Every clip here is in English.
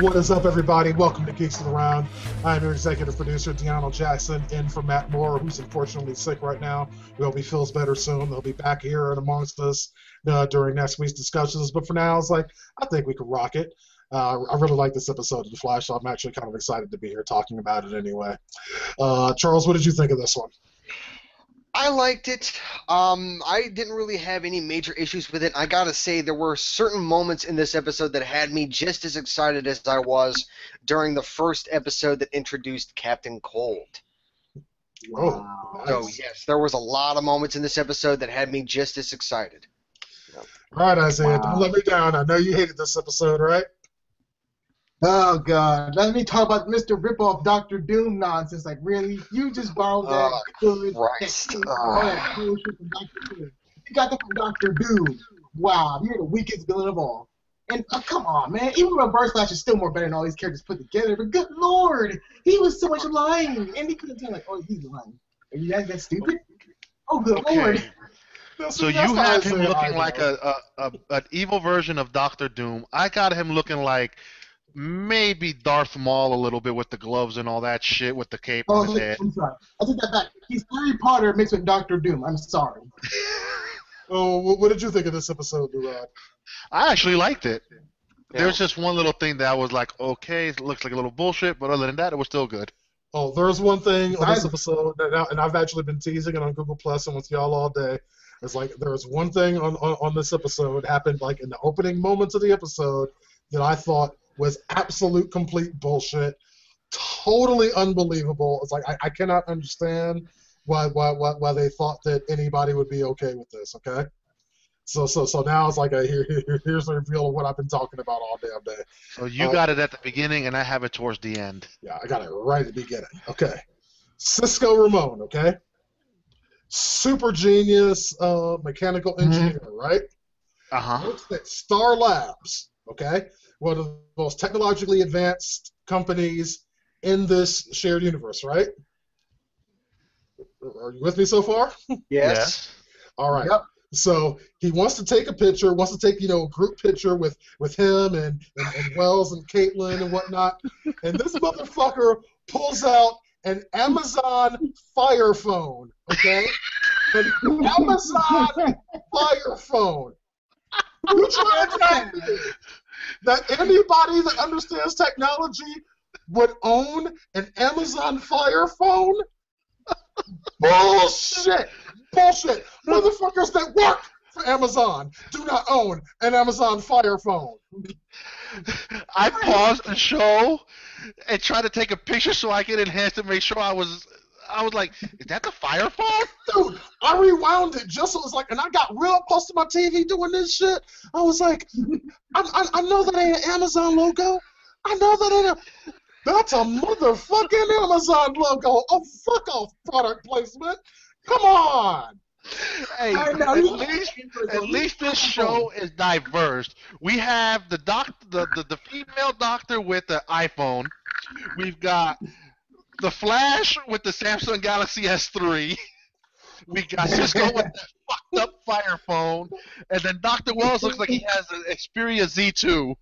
What is up, everybody? Welcome to Geeks Around. I'm your executive producer, Deanna Jackson, in for Matt Moore, who's unfortunately sick right now. We hope he feels better soon. They'll be back here and amongst us during next week's discussions. But for now, it's like, I think we can rock it. I really like this episode of The Flash, so I'm actually kind of excited to be here talking about it anyway. Charles, what did you think of this one? I liked it. I didn't really have any major issues with it. I gotta say, there were certain moments in this episode that had me just as excited as I was during the first episode that introduced Captain Cold. Wow. So, yes, there was a lot of moments in this episode that had me just as excited. All right, Isaiah, don't let me down. I know you hated this episode, right? Oh, God. Let me talk about Mr. Ripoff Dr. Doom nonsense. Like, really? You just borrowed that good Christ. bullshit from Dr. Doom. You got that from Dr. Doom. Wow, you're the weakest villain of all. And come on, man. Even Reverse Flash is still more better than all these characters put together. But good Lord, he was so much lying. And he could have been like, oh, he's lying. Are you guys that stupid? Oh, good Lord. So you have him looking like an evil version of Doctor Doom. I got him looking like maybe Darth Maul a little bit with the gloves and all that shit with the cape on his head. I'm sorry. I take that back. He's Harry Potter mixed with Doctor Doom. I'm sorry. Oh, what did you think of this episode, Durad? I actually liked it. Yeah. There was just one little thing that I was like, okay, it looks like a little bullshit, but other than that, it was still good. Oh, there's one thing on this episode, and I've actually been teasing it on Google Plus and with y'all all day. It's like there's one thing on this episode happened like in the opening moments of the episode that I thought was absolute complete bullshit, totally unbelievable. It's like I cannot understand why they thought that anybody would be okay with this. Okay, so now it's like here's the reveal of what I've been talking about all damn day. So you got it at the beginning, and I have it towards the end. Yeah, I got it right at the beginning. Okay, Cisco Ramon. Okay, super genius mechanical engineer, right? Works at Star Labs. Okay. One of the most technologically advanced companies in this shared universe, right? Are you with me so far? Yes. All right. Yep. So he wants to take a picture, a group picture with him and Wells and Caitlin and whatnot. And this motherfucker pulls out an Amazon Fire phone, okay? An Amazon Fire phone. You trying to tell me that anybody that understands technology would own an Amazon Fire phone? Bullshit! Bullshit! Motherfuckers that work for Amazon do not own an Amazon Fire phone. I paused the show and tried to take a picture so I could enhance it, make sure I was like, is that the Fire phone? Dude, I rewound it just so it was like, and I got real close to my TV doing this shit. I was like, I know that ain't an Amazon logo. I know that ain't that's a motherfucking Amazon logo. A fuck off product placement. Come on. Hey, at least this show is diverse. We have the female doctor with the iPhone. We've got the Flash with the Samsung Galaxy S3. We got Cisco with the fucked up Fire phone. And then Dr. Wells looks like he has an Xperia Z2.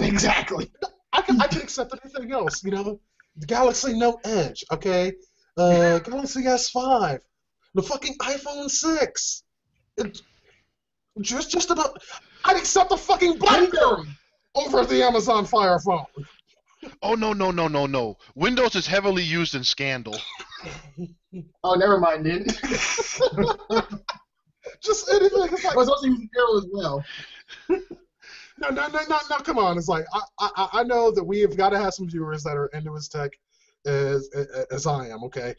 Exactly. I can accept anything else, the Galaxy Note Edge, okay? Galaxy S5. The fucking iPhone 6. Just about... I'd accept the fucking BlackBerry over the Amazon Fire phone. Oh, no. Windows is heavily used in Scandal. Oh, never mind, then. Just anything. It's like, I was also using Arrow as well. No, come on. It's like, I know that we have got to have some viewers that are into his tech as I am, okay?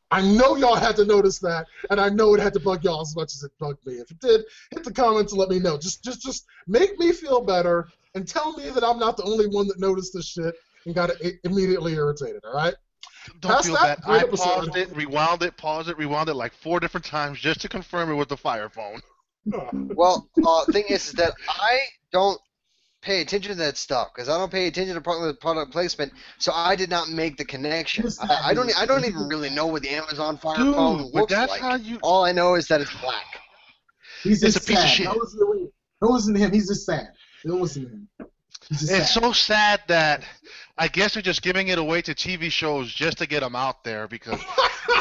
I know y'all had to notice that, and I know it had to bug y'all as much as it bugged me. If it did, hit the comments and let me know. Just make me feel better and tell me that I'm not the only one that noticed this shit and got immediately irritated, all right? Don't feel bad. I paused it, rewound it, paused it, rewound it like 4 different times just to confirm it was the Fire phone. Well, thing is that I don't pay attention to that stuff because I don't pay attention to product placement, so I did not make the connection. I don't even really know what the Amazon Fire phone looks like. All I know is that it's black. He's just a piece of sad. shit. Don't listen to him. He's just sad. Don't listen to him. It's so sad that I guess they're just giving it away to TV shows just to get them out there because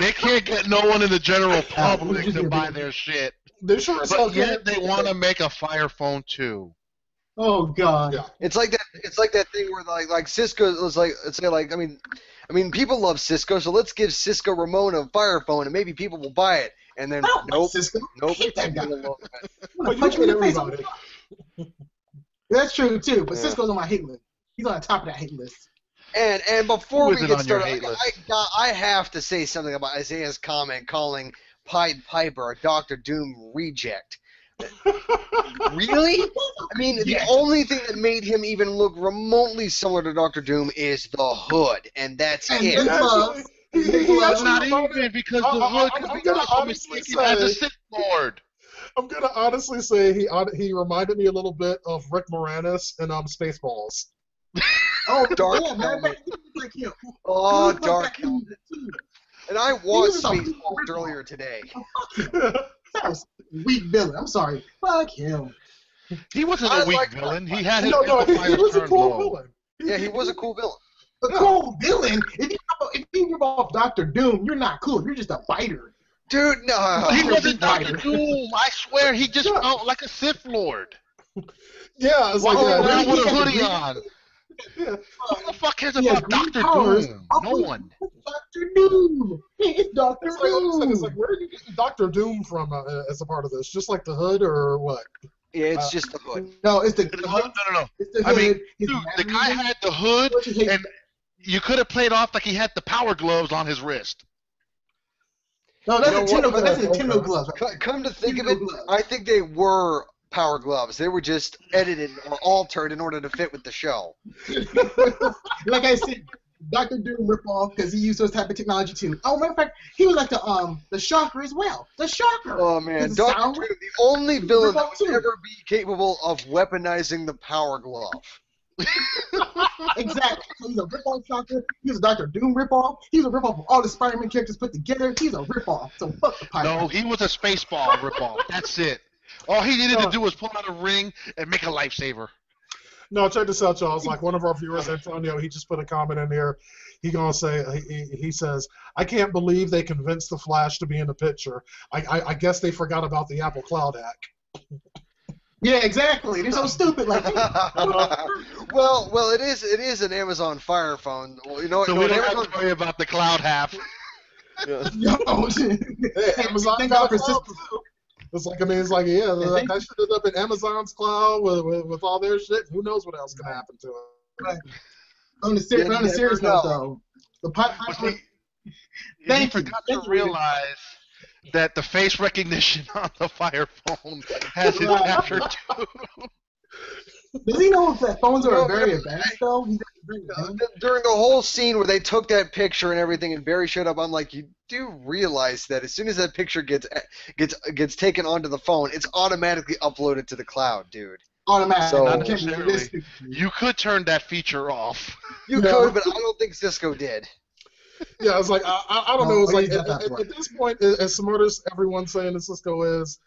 they can't get no one in the general public to buy their shit. They sure as hell But yet they want to make a Fire Phone 2. Oh God! Yeah. It's like that. It's like that thing where like Cisco was like, let's say like I mean people love Cisco, so let's give Cisco Ramon a Fire Phone and maybe people will buy it. And then I don't like nope, Cisco. I nope. hate that guy. But Punch you me hate in the face. everybody. That's true too, but Yeah. Cisco's on my hate list. He's on the top of that hate list. And before Who we is it get on your started, hate list? I have to say something about Isaiah's comment calling Pied Piper a Doctor Doom reject. Really? I mean, the only thing that made him even look remotely similar to Doctor Doom is the hood, and that's And it. then- Actually, he That's That's actually not reminded- even because I- the I- hood I'm could be gonna also honestly mistaken as a say- Sith Lord. I'm gonna honestly say he reminded me a little bit of Rick Moranis in Spaceballs. Oh, Dark yeah, matter of Helmet. fact, he was like him. He Oh, was like Dark that Helmet. too. And I was watched a Spaceballs rip-off. earlier today. That was a weak villain. I'm sorry. Fuck him. He wasn't I a weak like- villain. He had his No, he amplifiers was a turned cool low. villain. Yeah, he was a cool villain. A cool villain. If you give off Doctor Doom, you're not cool. You're just a fighter. Dude, no. He He wasn't fighter. Doctor Doom. I swear, he just felt like a Sith Lord. Yeah, it's like Well, yeah, well, Around he with a had hoodie green- on. yeah. Who the fuck cares He has about green Doctor powers. Doom? Oh, No one. Dr. Doom. Hey, it's Dr. It's like, like I said, Doom. it's like, where are you getting Doctor Doom from as a part of this? Just like the hood or what? Yeah, it's just the hood. No, it's the No. It's the I mean, hood. His Dude, the guy mannerisms. had the hood, His- and you could have played off like he had the power gloves on his wrist. No, that's You know Nintendo what? gloves. That's Okay. Nintendo gloves. Come to think of it, Nintendo gloves. I think they were power gloves. They were just edited or altered in order to fit with the show. Like I said, Dr. Doom ripoff because he used those type of technology too. Oh, matter of fact, he was like the Shocker as well. The Shocker. Oh man, His Doctor sound- Doom, the only villain that Ripoff would too. ever be capable of weaponizing the power glove. Exactly. So he's a ripoff Shocker. He's a Dr. Doom ripoff. He's a ripoff of all the Spider-Man characters put together. He's a ripoff. So fuck the pirate. No, he was a Spaceball ripoff. That's it. All he needed to do was pull out a ring and make a lifesaver. No, check this out, y'all. It's like one of our viewers, Antonio, he just put a comment in here. He says, I can't believe they convinced the Flash to be in the picture. I guess they forgot about the Apple Cloud hack. Yeah, exactly. They're so stupid. Like, well, it is an Amazon Fire Phone. Well, you know, So you we know, don't have Amazon, to worry about the cloud half. yo, Hey, Amazon thank got God for a cloud, too. It's like, yeah, that should end up in Amazon's cloud with all their shit. Who knows what else can happen to it? on the You never serious know. note, though, the But he Thank you. forgot Thank to you. realize that the face recognition on the Fire Phone has his Right. capture too. does he know if that phones are very advanced though? He's very advanced. during the whole scene where they took that picture and everything, and Barry showed up, I'm like, you do realize that as soon as that picture gets taken onto the phone, it's automatically uploaded to the cloud, dude. Automatic. So- Not You can't believe necessarily. this. You could turn that feature off. You Yeah. could, but I don't think Cisco did. Yeah, it's like, I don't No, know. It's like, he's not that smart. at this point, as smart as everyone's saying that Cisco is,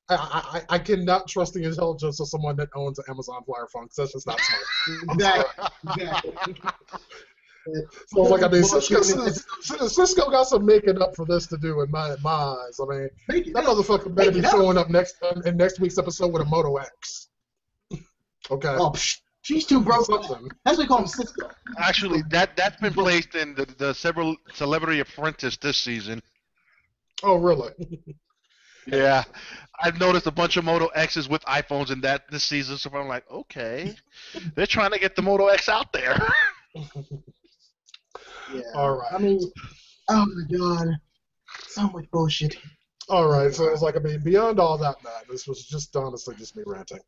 I cannot trust the intelligence of someone that owns an Amazon Fire Phone because that's just not smart. Exactly. So it's like, I mean, Bullshit. Cisco got some making up for this to do in my eyes. I mean, that motherfucker better be Make it up. showing up in next week's episode with a Moto X. Okay. Oh, she's too broke. Something. That's what we call him Cisco. Actually, that's been placed in the several Celebrity Apprentice this season. Oh, really? Yeah, I've noticed a bunch of Moto X's with iPhones in that this season, so I'm like, okay, they're trying to get the Moto X out there. Yeah. All right. I mean, oh my god, so much bullshit. All right, so it's like, I mean, beyond all that, man, this was just honestly just me ranting.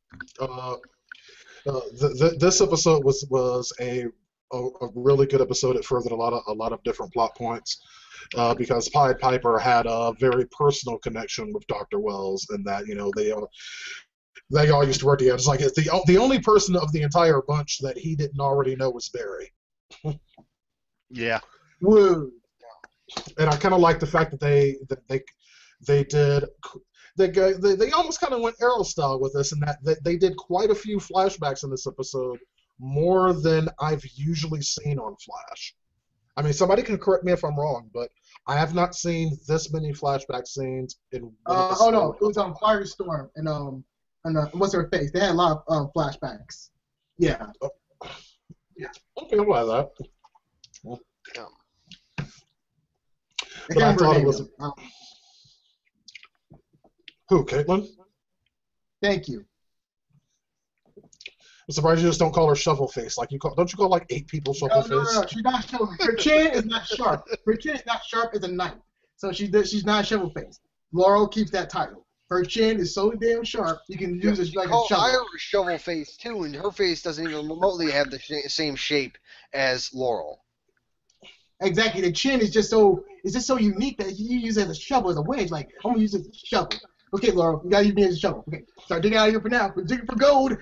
This episode was a really good episode. It furthered a lot of different plot points because Pied Piper had a very personal connection with Dr. Wells, and that they all used to work together. It's like it's the only person of the entire bunch that he didn't already know was Barry. Yeah. Woo. And I kind of like the fact that they almost kind of went Arrow style with this, and that they did quite a few flashbacks in this episode more than I've usually seen on Flash. I mean, somebody can correct me if I'm wrong, but I have not seen this many flashback scenes in one episode. Oh no, it was on Firestorm and what's her face? They had a lot of flashbacks. Yeah. Yeah. Okay, well that. Well, Yeah. but I thought it was. Who, Caitlin? Thank you. I'm surprised you just don't call her Shovel Face. Like don't you call like 8 people Shovel Face? No, she's not Shovel. Her chin is not sharp. Her chin is not sharp as a knife. So she's not Shovel Face. Laurel keeps that title. Her chin is so damn sharp you can use it like a shovel. Ira Shovel Face too, and her face doesn't even remotely have the same shape as Laurel. Exactly. The chin is just so unique that you use it as a shovel, as a wedge. Like, I'm gonna use it as a shovel. Okay, Laurel, you gotta use me as a shovel. Okay, start digging out of here for now. We're digging for gold.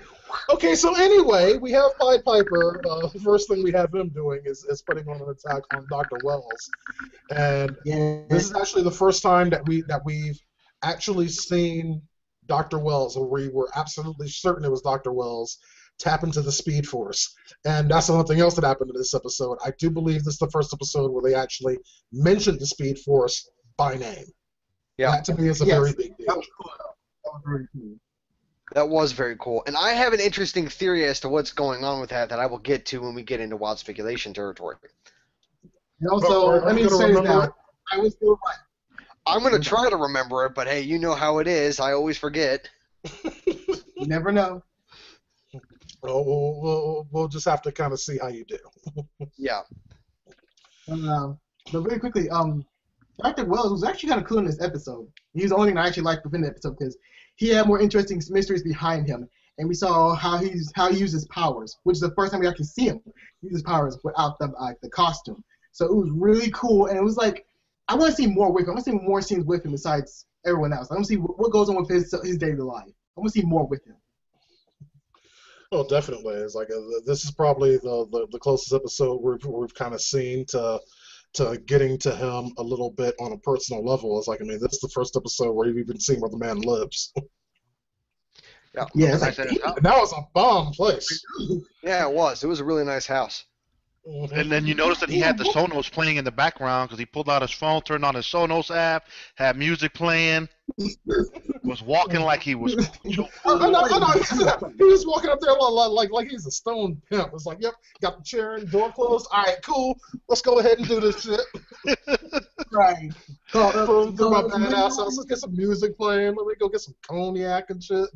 Okay, so anyway, we have Pied Piper. The first thing we have him doing is putting on an attack on Dr. Wells, and this is actually the first time that we've actually seen Dr. Wells, or we were absolutely certain it was Dr. Wells, tap into the Speed Force. And that's something else that happened in this episode. I do believe this is the first episode where they actually mentioned the Speed Force by name. Yeah. That to me is a very big deal. That was cool. That was very cool. That was very cool. And I have an interesting theory as to what's going on with that I will get to when we get into wild speculation territory. And also, let me say that I was still right. I'm going to try to remember it, but hey, you know how it is. I always forget. You never know. We'll just have to kind of see how you do. Yeah. But very quickly, Dr. Wells was actually kind of cool in this episode. He was the only thing I actually liked within the episode because he had more interesting mysteries behind him, and we saw how he uses powers, which is the first time we actually see him use his powers without the costume. So it was really cool, and it was like I want to see more with him. I want to see more scenes with him besides everyone else. I want to see what goes on with his daily life. I want to see more with him. Oh, definitely. It's like this is probably the closest episode we've kind of seen to getting to him a little bit on a personal level. It's like, I mean, this is the first episode where you've even seen where the man lives. Yeah, it's like, that was a bomb place. Yeah, it was. It was a really nice house. And then you notice that he had the Sonos playing in the background because he pulled out his phone, turned on his Sonos app, had music playing, was walking like he was. I know. He was walking up there like he's a stone pimp. It's like, yep, got the chair and door closed. All right, cool. Let's go ahead and do this shit. Right. From my badass house, let's get some music playing. Let me go get some cognac and shit.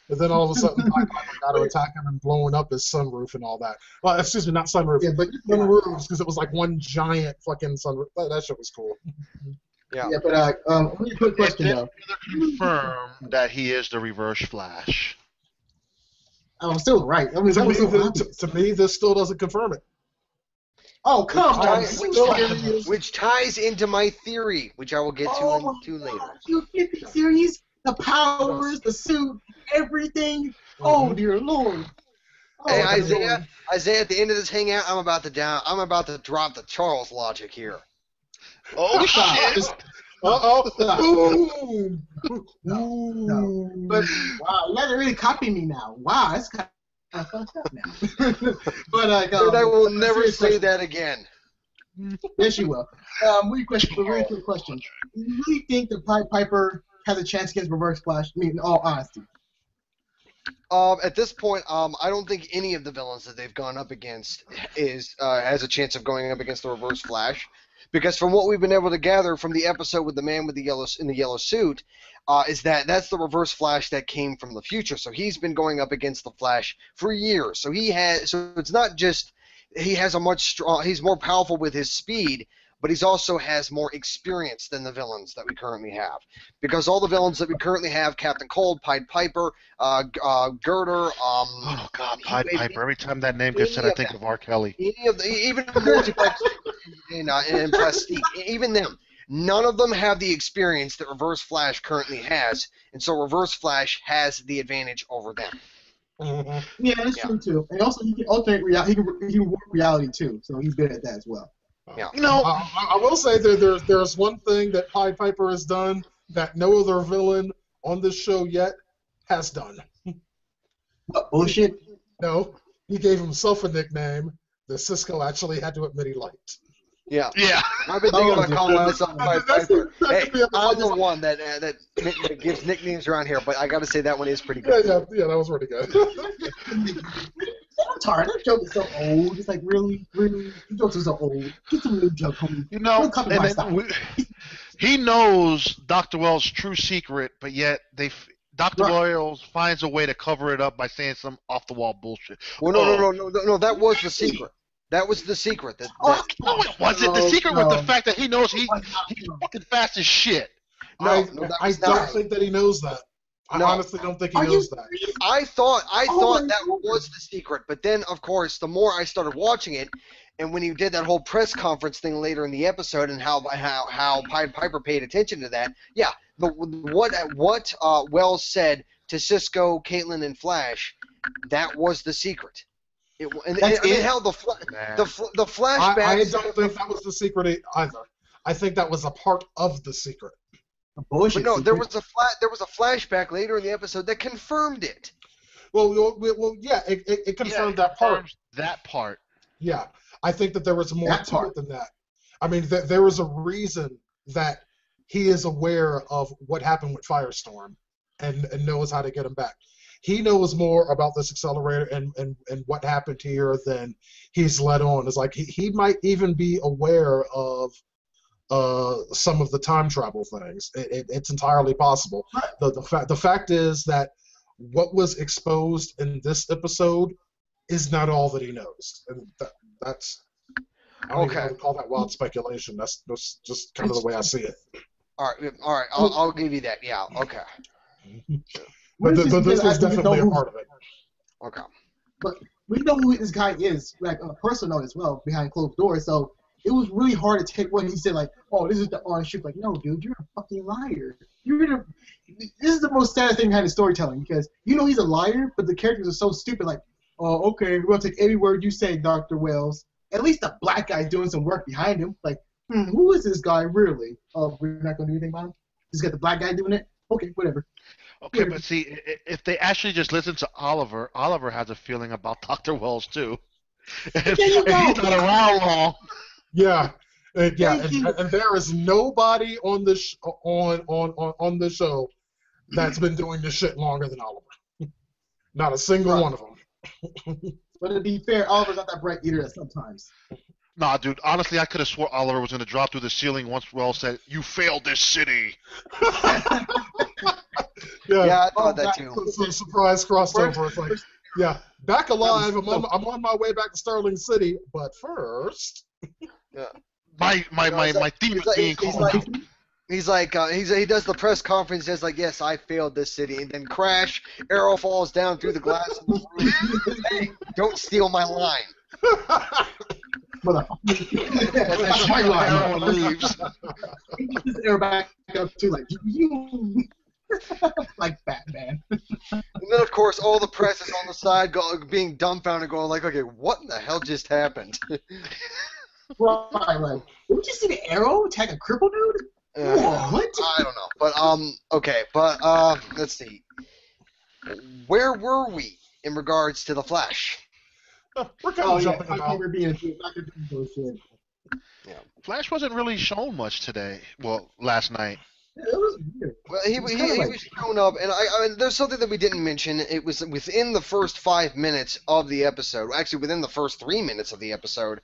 And then all of a sudden, I got to attack him and blowing up his sunroof and all that. Well, excuse me, not sunroof, but sunroofs, because it was like one giant fucking sunroof. That shit was cool. Yeah. Yeah, but really quick question though. Confirm that he is the Reverse Flash. I'm still right. I mean, to me, this still doesn't confirm it. Oh, come on. Which ties into my theory, which I will get to later. You get the series, the powers, the suit, everything. Oh dear Lord. Oh, hey Isaiah, at the end of this hangout, I'm about to drop the Charles logic here. Oh shit! Boom! No. But wow, you guys are really copying me now. Wow, that's kind of fucked up now. But I will never say that again. Yes, you will. Really quick question. Do you really think that Pied Piper has a chance against Reverse Flash? I mean, in all honesty. At this point, I don't think any of the villains that they've gone up against has a chance of going up against the Reverse Flash, because from what we've been able to gather from the episode with the man with the yellow suit, is that's the Reverse Flash that came from the future. So he's been going up against the Flash for years. So it's not just he has he's more powerful with his speed, but he also has more experience than the villains that we currently have. Because all the villains that we currently have, Captain Cold, Pied Piper, GotR, oh God, Pied Piper. Every time that name gets said, I think of R. Kelly. Even Multiplex and Plastique, even them. None of them have the experience that Reverse Flash currently has, and so Reverse Flash has the advantage over them. Mm-hmm. Yeah, that's true too. And also, he can alternate reality. He can work reality too, so he's good at that as well. Yeah. I will say that there's one thing that Pied Piper has done that no other villain on this show yet has done. What, bullshit? No, he gave himself a nickname that Cisco actually had to admit he liked. Yeah. Yeah. I've been thinking about calling myself Pied Piper. Hey, could be a- I'm the one that gives nicknames around here, but I got to say that one is pretty good. Yeah, that was really good. I'm tired. That joke is so old. It's like, really? The jokes are so old. Get some new joke, homie. You know, Don't copy my style. he knows Dr. Wells' true secret, but yet Dr. Right. Wells finds a way to cover it up by saying some off-the-wall bullshit. Well, no. That was the secret. That was the secret. No, it wasn't. The secret was the fact that he knows he's fucking fast as shit. I that don't think that he knows that. I honestly don't think he knows that. I thought my that God. was the secret, but then of course the more I started watching it, and when he did that whole press conference thing later in the episode, and how Pied Piper paid attention to that, yeah, what Wells said to Cisco, Caitlin, and Flash, that was the secret. And hell, the flashbacks. I don't think that was the secret either. I think that was a part of the secret. Bullshit. But no, there was a flashback later in the episode that confirmed it. Well, yeah, it confirmed that part. That part. Yeah, I think that there was more to it than that. I mean, there was a reason that he is aware of what happened with Firestorm and knows how to get him back. He knows more about this accelerator and what happened here than he's let on. It's like he might even be aware of some of the time travel things. It's entirely possible. The fact is that what was exposed in this episode is not all that he knows, and that's I don't even know to call that wild speculation. That's just kind of the way I see it. All right. I'll give you that. Yeah. Okay. But this was definitely a part of it. Okay. But we know who this guy is, like on a personal note as well, behind closed doors. So it was really hard to take what he said, like, "Oh, this is the honest truth." Like, no, dude, you're a fucking liar. This is the most sad thing behind the storytelling, because you know he's a liar, but the characters are so stupid. Like, oh, okay, we're gonna take every word you say, Dr. Wells. At least the black guy's doing some work behind him. Like, who is this guy really? Oh, we're not gonna do anything about him. Just got the black guy doing it. Okay, whatever. Okay, but see, if they actually just listen to Oliver has a feeling about Dr. Wells too. And he's not around long. Yeah, and there is nobody on this on the show that's been doing this shit longer than Oliver. Not a single one of them. But to be fair, Oliver's not that bright either sometimes. Nah, dude, honestly, I could have swore Oliver was going to drop through the ceiling once Wells said, "You failed this city." Yeah, I thought that too. Some surprise crossover. It's like, yeah, back alive. I'm on my way back to Sterling City, but first. Yeah. My theme is being called out. He does the press conference. Says like, "Yes, I failed this city," and then crash. Arrow falls down through the glass. Of the room. Hey, don't steal my line. That's my line. Arrow leaves. He gets his arrow back up too, like you. Like Batman. And then, of course, all the press is on the side, being dumbfounded, going like, "Okay, what in the hell just happened?" Right. Did you see the arrow attack a cripple dude? What? I don't know, but okay, but let's see. Where were we in regards to the Flash? We're kind of jumping about. Yeah. Flash wasn't really shown much today. Well, last night. Yeah, it was weird. Well, he was shown up, and I mean, there's something that we didn't mention. It was within the first 5 minutes of the episode, actually within the first 3 minutes of the episode,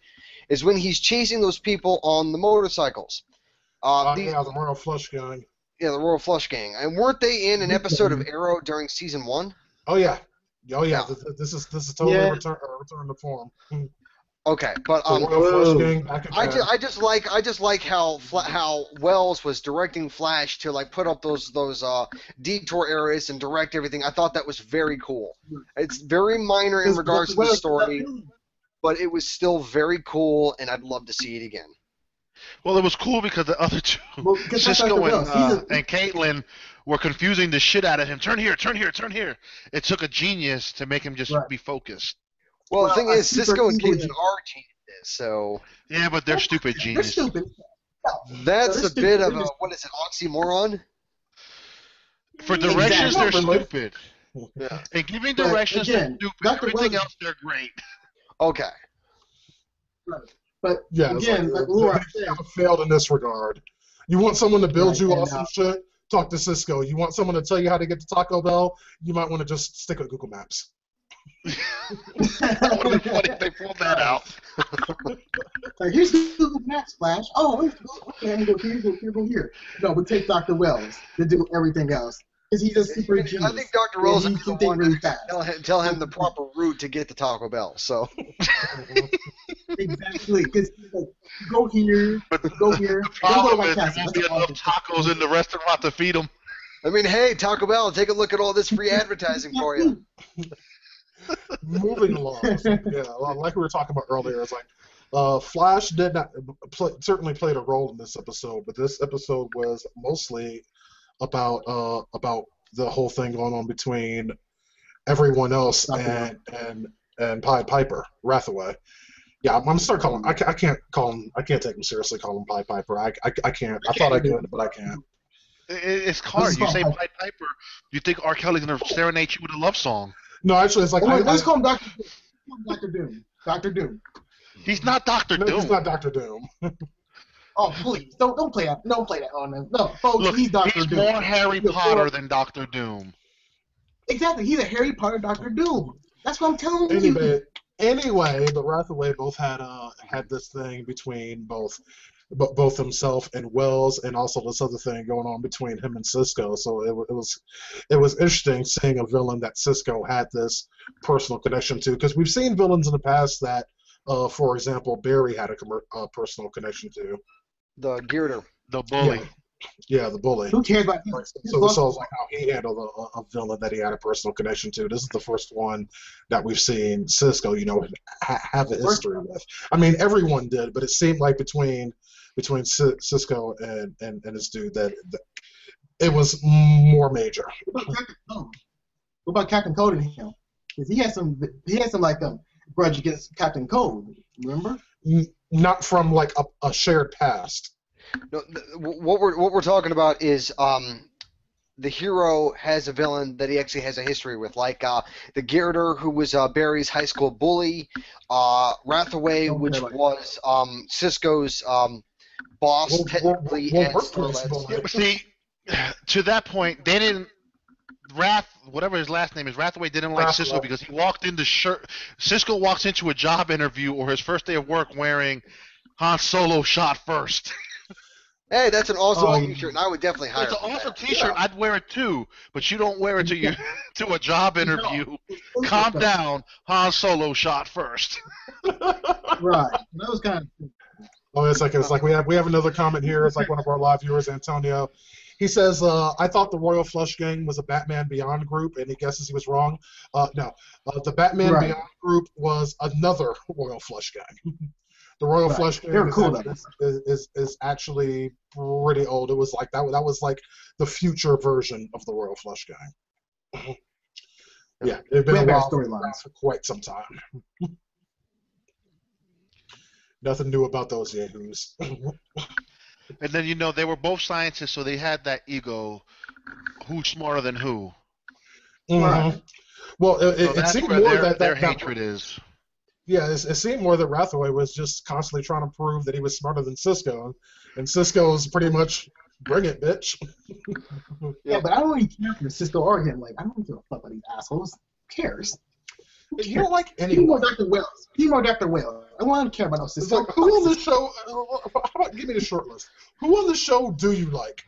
is when he's chasing those people on the motorcycles. The Royal Flush Gang. Yeah, the Royal Flush Gang. And weren't they in an episode of Arrow during season 1? Oh yeah. This is totally return to form. Okay, but I just like how Wells was directing Flash to like put up those detour areas and direct everything. I thought that was very cool. It's very minor in regards to the story, but it was still very cool, and I'd love to see it again. Well, it was cool because the other two, Cisco and Caitlin, were confusing the shit out of him. Turn here, turn here, turn here. It took a genius to make him just be focused. Well, the thing is, Cisco and Caitlin are geniuses, so... Yeah, but they're stupid geniuses. They're stupid. That's a bit of a, what is it, oxymoron? For directions, they're stupid. Yeah. And giving But directions again, to do Dr. everything Wells- else, they're great. Okay. But Yeah, it's again, like, like Laura they said, kind of failed in this regard. You want someone to build Right, you and, awesome shit? Talk to Cisco. You want someone to tell you how to get to Taco Bell? You might want to just stick with Google Maps. That would have been funny if they pulled that out. like, here's Google Maps, Flash. Oh, let me go here, go here. No, we take Dr. Wells to do everything else. Because he's a super genius. I think Dr. Rose and is he the can think one really to fast. tell him the proper route to get to Taco Bell. So Exactly. Because like, go here, go here. The Don't go to problem White is there Castle. won't That's be enough tacos in the restaurant to feed them. I mean, hey, Taco Bell, take a look at all this free advertising for you. Moving along, so, yeah, like we were talking about earlier, it's like Flash did not certainly played a role in this episode, but this episode was mostly about the whole thing going on between everyone else and Pied Piper, Rathaway. Yeah, I'm gonna start calling. I can't call him. I can't take him seriously. Call him Pied Piper. I can't. I thought I could, but I can't. It's hard. You say Pied Piper, you think R. Kelly's gonna serenade you with a love song. No, actually, it's like Let's call him Dr. Doom. Dr. Doom. He's not Dr. No, Doom. he's not Dr. Doom. Oh, please. Don't play that. Don't play that on him. No, folks, Look, he's Dr. he's Doom. more Harry Potter than Dr. Doom. Exactly. He's a Harry Potter Dr. Doom. That's what I'm telling you. Anyway, the Rathaway both had this thing between both himself and Wells, and also this other thing going on between him and Cisco. So it was interesting seeing a villain that Cisco had this personal connection to, because we've seen villains in the past that, for example, Barry had a personal connection to. The Gearder. The bully. Yeah, the bully. Who cares about him? So it's like how he handled a villain that he had a personal connection to. This is the first one that we've seen Cisco, have a history with. I mean, everyone did, but it seemed like between Cisco and this dude that it was more major. What about Captain Code and him? Because he had some like grudge against Captain Code. Remember? Not from like a shared past. No, what we're talking about is the hero has a villain that he actually has a history with, like the Gearder, who was Barry's high school bully, Rathaway, which was Cisco's boss, technically. See, to that point, they didn't. Whatever his last name is, Rathaway didn't like Cisco because he walked into Cisco walks into a job interview or his first day of work wearing Han Solo shot first. Hey, that's an awesome T-shirt, and I would definitely hire. It's an awesome T-shirt. Yeah. I'd wear it too, but you don't wear it to a job interview. No. Calm down. Han Solo shot first. Right. That was kind of. Oh, it's like we have another comment here. It's like one of our live viewers, Antonio. He says, I thought the Royal Flush Gang was a Batman Beyond group, and he guesses he was wrong. No, the Batman Beyond group was another Royal Flush Gang. The Royal Flush Gang is actually pretty old. It was like that was like the future version of the Royal Flush Gang. Yeah, it's been around for quite some time. Nothing new about those yahoos. And then they were both scientists, so they had that ego. Who's smarter than who? Mm-hmm. Right. Well, it seemed more that their hatred is. Yeah, it seemed more that Rathaway was just constantly trying to prove that he was smarter than Cisco, and Cisco's pretty much, bring it, bitch. Yeah, but I don't really care for Cisco or him. Like, I don't give a fuck about these assholes. Who cares? You don't like anyone. Be more Dr. Wells. I want to care about no Cisco. Like, who on the show? How about give me the short list? Who on the show do you like?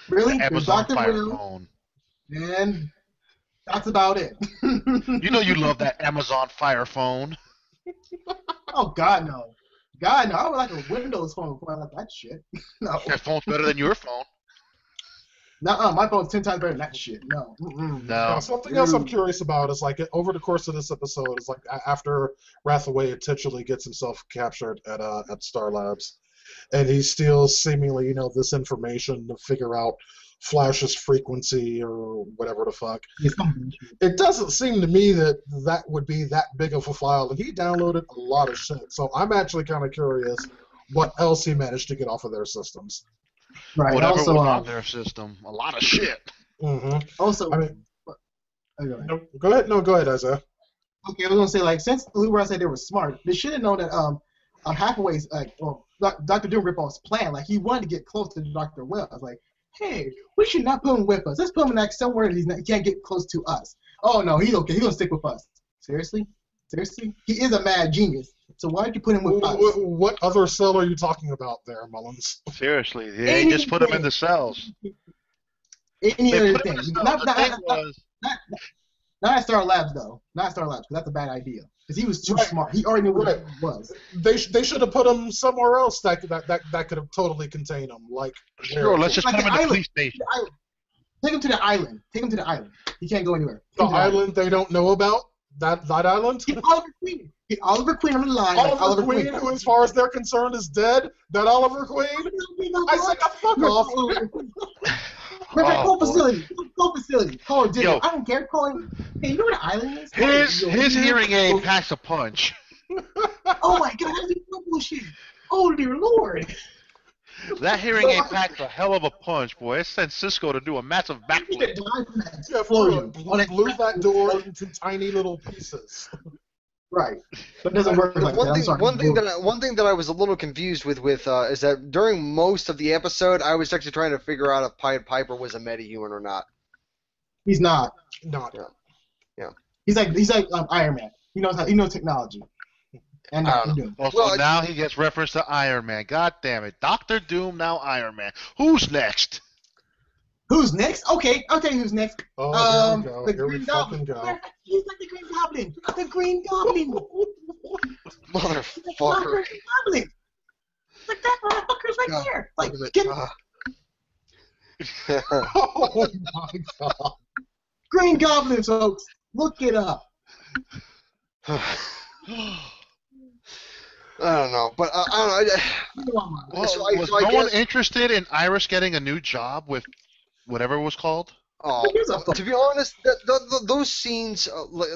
Really? Amazon Fire Phone. And that's about it. You love that Amazon Fire Phone. Oh God, no. God, no. I would like a Windows phone before I like that shit. No. That phone's better than your phone. Nuh-uh, my phone's 10 times better than that shit. No. No. Now, something else I'm curious about is like over the course of this episode is like after Rathaway intentionally gets himself captured at Star Labs, and he steals seemingly this information to figure out Flash's frequency or whatever the fuck. It doesn't seem to me that would be that big of a file, and he downloaded a lot of shit. So I'm actually kind of curious what else he managed to get off of their systems. Right. Whatever also, was on their system, a lot of shit. Mm-hmm. Also, I mean, Anyway. No, go ahead. No, go ahead, Isaiah. Okay, I was gonna say like since Leroy said they were smart, they should have known that Hathaway's Dr. Doom ripoff's plan. Like he wanted to get close to Dr. Wells. Like, hey, we should not put him with us. Let's put him like somewhere that he can't get close to us. Oh no, he's okay. He's gonna stick with us. Seriously? He is a mad genius. So why did you put him with us? What other cell are you talking about there, Mullins? Seriously, they just put him in the cells. Any They other put him thing? in the cells. The thing was, Not at Star Labs though. Not at Star Labs because that's a bad idea. Because he was too smart. He already knew what it was. They should have put him somewhere else that could have totally contained him. Like sure, let's just put him in the police station. Take him to the island. He can't go anywhere. The island they don't know about. That island. Get Oliver Queen on the line. Oliver Queen, who as far as they're concerned is dead. That Oliver Queen. I said, fuck off. Go facility. Call Disney. I don't care. Call him. Hey, you know what an island is? His hearing aid packs a punch. Oh my God, that's bullshit. Oh dear Lord. That hearing aid packs a hell of a punch, boy. It sent Cisco to do a massive backflip. Yeah, blew that door into tiny little pieces. Right. But it doesn't work like that. One thing that I was a little confused with is that during most of the episode, I was actually trying to figure out if Pied Piper was a metahuman or not. He's not. Yeah. He's like Iron Man. He knows technology. And well, now he gets reference to Iron Man. God damn it. Dr. Doom, now Iron Man. Who's next? Who's next? Okay, I'll tell you who's next. Oh, here we go. The Here we Green fucking Goblin. go. He's like the Green Goblin. The Green Goblin. Motherfucker. Like that motherfucker's right there. Like, get Oh my God. Green Goblin, folks. Look it up. I don't know, but I don't know. Was no one interested in Iris getting a new job with whatever it was called? Oh, to be honest, those scenes.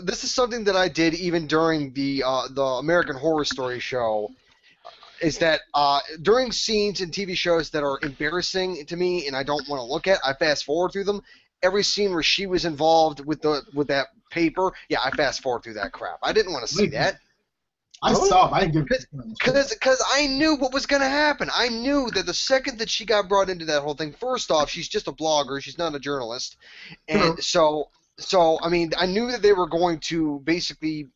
This is something that I did even during the American Horror Story show. Is that during scenes in TV shows that are embarrassing to me and I don't want to look at, I fast forward through them. Every scene where she was involved with that paper, yeah, I fast forward through that crap. I didn't want to see that. I saw. I didn't give because I knew what was going to happen. I knew that the second that she got brought into that whole thing, first off, she's just a blogger. She's not a journalist, and so I mean, I knew that they were going to basically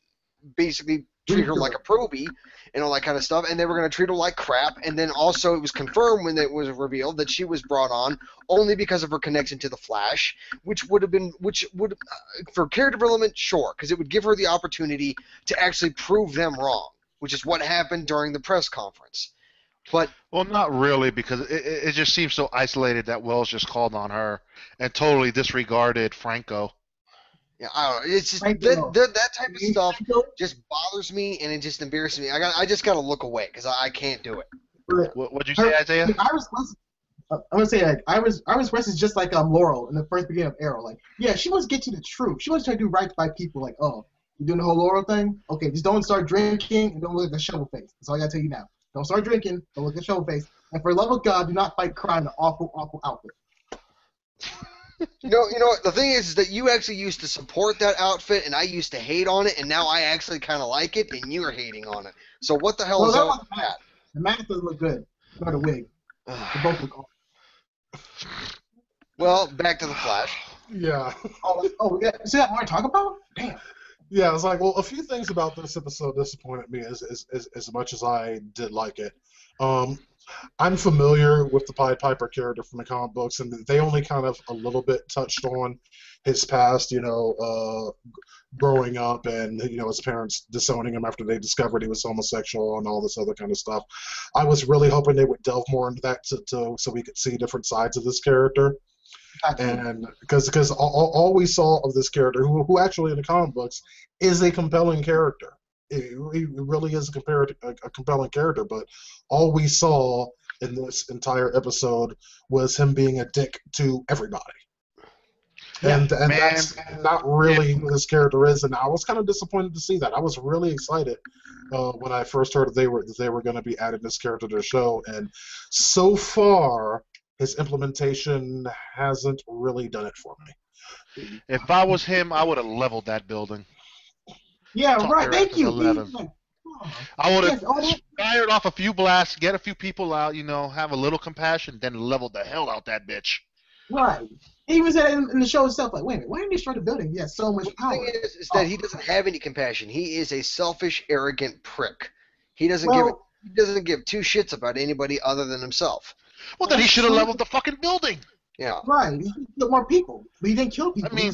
treat her like a probie and all that kind of stuff, and they were going to treat her like crap. And then also it was confirmed when it was revealed that she was brought on only because of her connection to the Flash, which would for character development, sure, because it would give her the opportunity to actually prove them wrong, which is what happened during the press conference. But well, not really, because it just seems so isolated that Wells just called on her and totally disregarded Franco. Yeah, I don't know. It's just that type of stuff just bothers me, and it just embarrasses me. I just got to look away because I can't do it. What'd you say, Isaiah? I'm gonna say like Iris West is just like Laurel in the first beginning of Arrow. Like, yeah, she wants to get to the truth. She wants to try to do right by people. Like, oh, you doing the whole Laurel thing? Okay, just don't start drinking and don't look at the shovel face. That's all I gotta tell you now. Don't start drinking. Don't look at the shovel face. And for the love of God, do not fight crime in an awful, awful outfit. You know what? The thing is that you actually used to support that outfit, and I used to hate on it, and now I actually kind of like it, and you're hating on it. So what the hell is up with that? The mask doesn't look good. Or the wig. They both look awful. Well, back to the Flash. Yeah. Oh, yeah. See that more to talk about? Damn. Yeah, I was like, well, a few things about this episode disappointed me as much as I did like it. I'm familiar with the Pied Piper character from the comic books, and they only kind of a little bit touched on his past, growing up and, his parents disowning him after they discovered he was homosexual and all this other kind of stuff. I was really hoping they would delve more into that so we could see different sides of this character. And because all we saw of this character, who actually in the comic books is a compelling character. He really is a compelling character, but all we saw in this entire episode was him being a dick to everybody. And that's not really who this character is, and I was kind of disappointed to see that. I was really excited when I first heard that they were going to be adding this character to the show, and so far his implementation hasn't really done it for me. If I was him, I would have leveled that building. Yeah, Talk right. their Thank asses you. 11. Like, oh, I would yes, have all that. fired off a few blasts, get a few people out, have a little compassion, then leveled the hell out that bitch. Right. He even said in the show itself, like, wait a minute, why didn't he destroy the building? He has so much The power. thing is that he doesn't have any compassion. He is a selfish, arrogant prick. He doesn't give two shits about anybody other than himself. Well, then he should have leveled the fucking building. Yeah. Right. He killed more people, but he didn't kill people. I mean,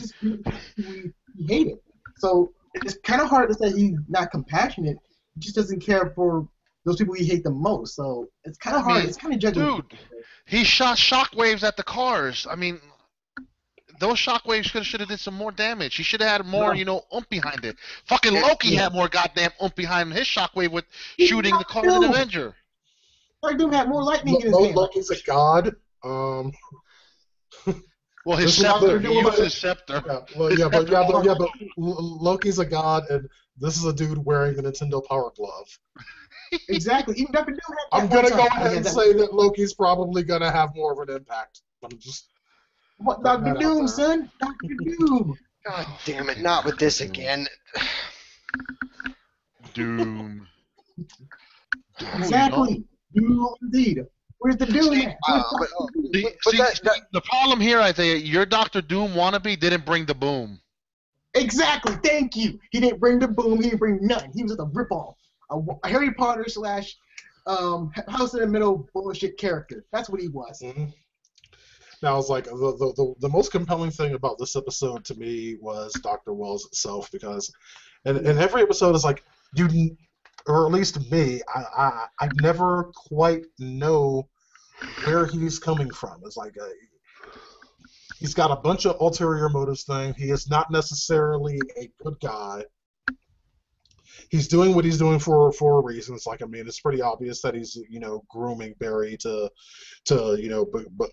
he hated. So it's kind of hard to say he's not compassionate. He just doesn't care for those people he hates the most. So it's kind of hard. It's kind of judging. Dude, he shot shockwaves at the cars. I mean, those shockwaves should have did some more damage. He should have had more, oomph behind it. Fucking Loki had more goddamn oomph behind his shockwave with shooting the car in Avenger. That dude had more lightning in his hand. Loki's a god. Well, his scepter. He used his scepter. But Loki's a god, and this is a dude wearing the Nintendo Power Glove. Exactly. Even Dr. Doom had I'm gonna go ahead and say that Loki's probably gonna have more of an impact. I'm just. What, Dr. Doom, son? Dr. Doom. God damn it! Not with this again. Doom. Exactly. Doom indeed. Where's the Doom at? The problem here, Isaiah, your Dr. Doom wannabe didn't bring the boom. Exactly. Thank you. He didn't bring the boom. He didn't bring nothing. He was just a ripoff. A Harry Potter / House in the Middle bullshit character. That's what he was. Mm-hmm. Now, it's like the most compelling thing about this episode to me was Dr. Wells itself, because in every episode it's like or at least me, I never quite know where he's coming from. It's like he's got a bunch of ulterior motives thing. He is not necessarily a good guy. He's doing what he's doing for a reason. It's like, I mean, it's pretty obvious that he's grooming Barry to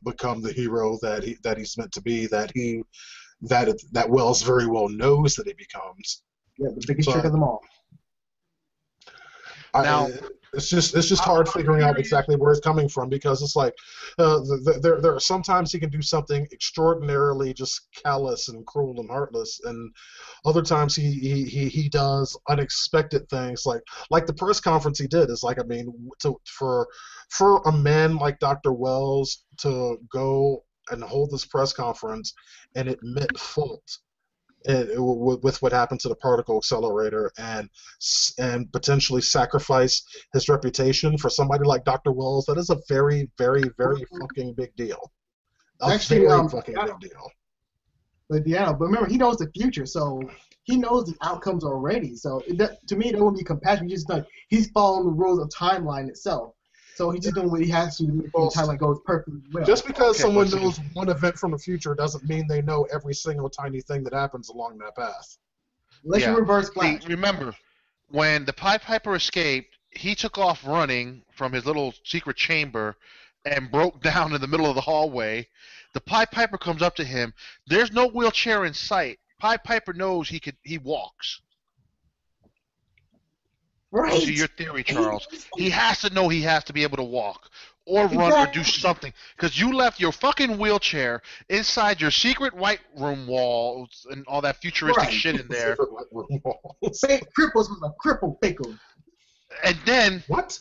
become the hero that he's meant to be. That Wells very well knows that he becomes. Yeah, the biggest trick of them all. Now, it's just hard figuring out exactly where it's coming from, because it's like there are sometimes he can do something extraordinarily just callous and cruel and heartless, and other times he does unexpected things like the press conference he did. Is like, I mean, for a man like Dr. Wells to go and hold this press conference and admit fault with what happened to the particle accelerator, and potentially sacrifice his reputation for somebody like Dr. Wells, that is a very, very, very fucking big deal. Actually, fucking big deal. But remember, he knows the future, so he knows the outcomes already. So to me, that wouldn't be compassion. He's following the rules of timeline itself. So he's just doing what he has to make the timeline goes perfectly well. Just because someone knows one event from the future doesn't mean they know every single tiny thing that happens along that path. Unless you reverse Flash. See, remember, when the Pied Piper escaped, he took off running from his little secret chamber and broke down in the middle of the hallway. The Pied Piper comes up to him. There's no wheelchair in sight. Pied Piper knows he walks. Right. To your theory, Charles. He has to know he has to be able to walk or run or do something. Because you left your fucking wheelchair inside your secret white room walls and all that futuristic shit in there. Cripples was a cripple pickle. And then what?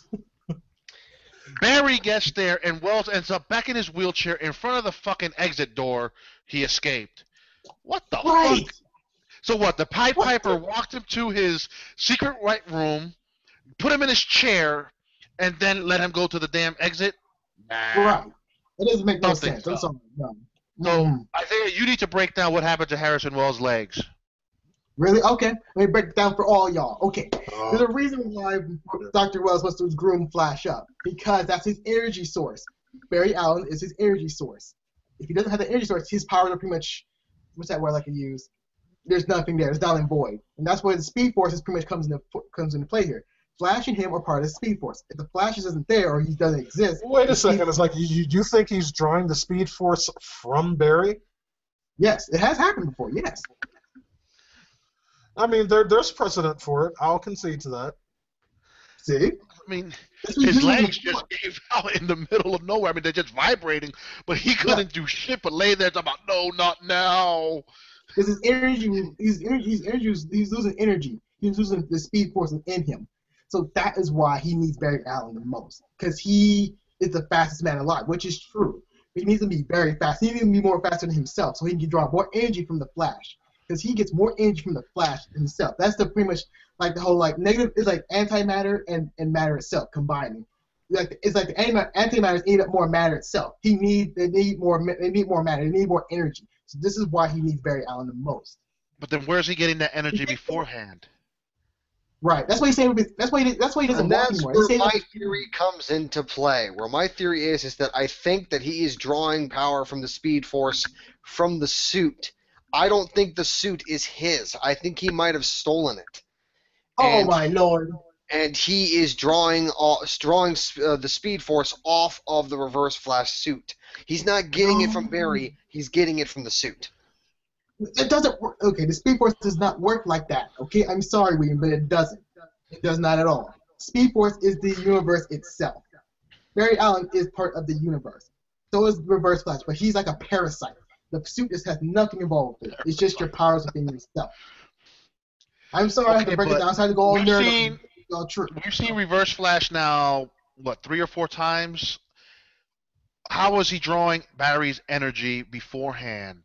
Barry gets there and Wells ends up back in his wheelchair in front of the fucking exit door he escaped. What the fuck? So what? The Pied Piper walked him to his secret white room, put him in his chair, and then let him go to the damn exit? Nah. Right. It doesn't make no sense. I'm sorry. No. So I think you need to break down what happened to Harrison Wells' legs. Really? Okay. Let me break it down for all y'all. Okay. There's a reason why Dr. Wells wants to groom Flash up. Because that's his energy source. Barry Allen is his energy source. If he doesn't have the energy source, his powers are pretty much, what's that word I like to use? There's nothing there. It's null and void. And that's where the Speed Force pretty much comes into play here. Flash and him are part of the Speed Force. If the Flash isn't there or he doesn't exist... Wait a second. It's like, you think he's drawing the Speed Force from Barry? Yes. It has happened before. Yes. I mean, there's precedent for it. I'll concede to that. See? I mean, That's what he's his using legs before. just gave out in the middle of nowhere. I mean, they're just vibrating, but he couldn't do shit but lay there talking about, no, not now. Because his energy, he's losing energy. He's losing the speed force in him. So that is why he needs Barry Allen the most. Because he is the fastest man alive, which is true. But he needs to be very fast. He needs to be more faster than himself, so he can draw more energy from the Flash. Because he gets more energy from the Flash himself. That's the pretty much like the whole like negative is like antimatter and matter itself combining. Like it's like the antimatter eat up more matter itself. They need more matter. They need more energy. So this is why he needs Barry Allen the most. But then where's he getting that energy beforehand? Right. That's why he's saying. That's why he doesn't And walk that's anymore. where my theory comes into play. Where my theory is that I think that he is drawing power from the Speed Force from the suit. I don't think the suit is his. I think he might have stolen it. Oh my lord! And he is drawing the Speed Force off of the Reverse Flash suit. He's not getting it from Barry. He's getting it from the suit. It doesn't work. Okay, the Speed Force does not work like that. Okay, I'm sorry, William, but it doesn't. It does not at all. Speed Force is the universe itself. Barry Allen is part of the universe. So is Reverse Flash, but he's like a parasite. The suit just has nothing involved with it. It's just your powers within yourself. I'm sorry I have to break it down. I had to go all nerd. We've seen Reverse Flash now, what, 3 or 4 times? How was he drawing Barry's energy beforehand?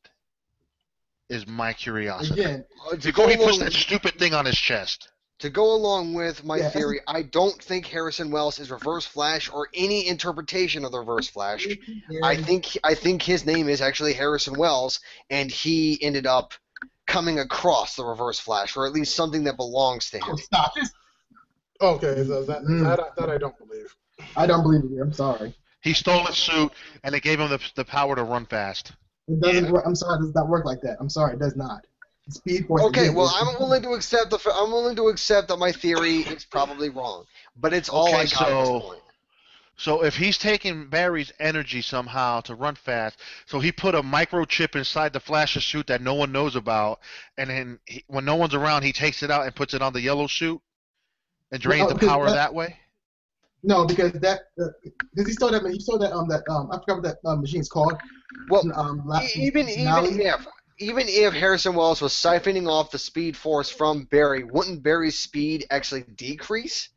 Is my curiosity. Again, before he puts that stupid thing on his chest. To go along with my theory, I don't think Harrison Wells is Reverse Flash or any interpretation of the Reverse Flash. Yeah. I think his name is actually Harrison Wells, and he ended up coming across the Reverse Flash, or at least something that belongs to him. Oh, stop this. Okay, so that I don't believe. I don't believe it. I'm sorry. He stole his suit, and it gave him the power to run fast. It doesn't work. I'm sorry. It does not work like that. I'm sorry. It does not. Speed Force. Okay, well, I'm willing to accept that my theory is probably wrong, but it's all I got at this point. So if he's taking Barry's energy somehow to run fast, so he put a microchip inside the Flash's suit that no one knows about, and then when no one's around, he takes it out and puts it on the yellow suit and drains the power that way. No, because he stole that. He stole that. I forgot what that machine's called. Well, even if Harrison Wells was siphoning off the Speed Force from Barry, wouldn't Barry's speed actually decrease?